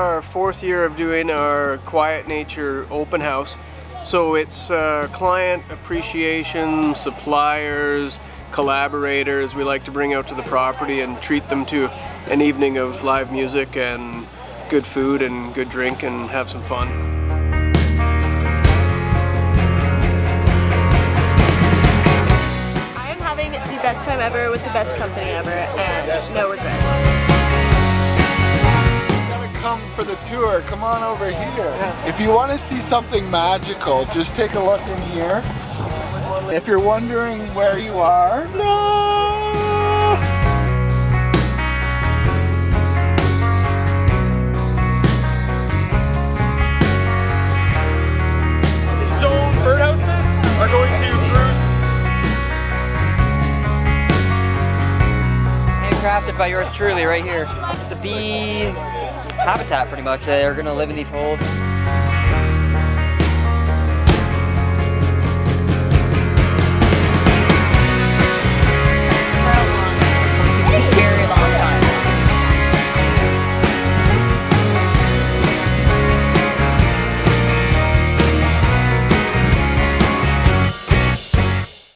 our 4th year of doing our Quiet Nature open house. So it's client appreciation, suppliers, collaborators we like to bring out to the property and treat them to an evening of live music and good food and good drink and have some fun. I am having the best time ever with the best company ever and no regrets. Come for the tour, come on over here. If you want to see something magical, just take a look in here. If you're wondering where you are, no! Stone birdhouses are going to fruit. Handcrafted by yours truly right here. It's a bee habitat pretty much. They're gonna live in these holes.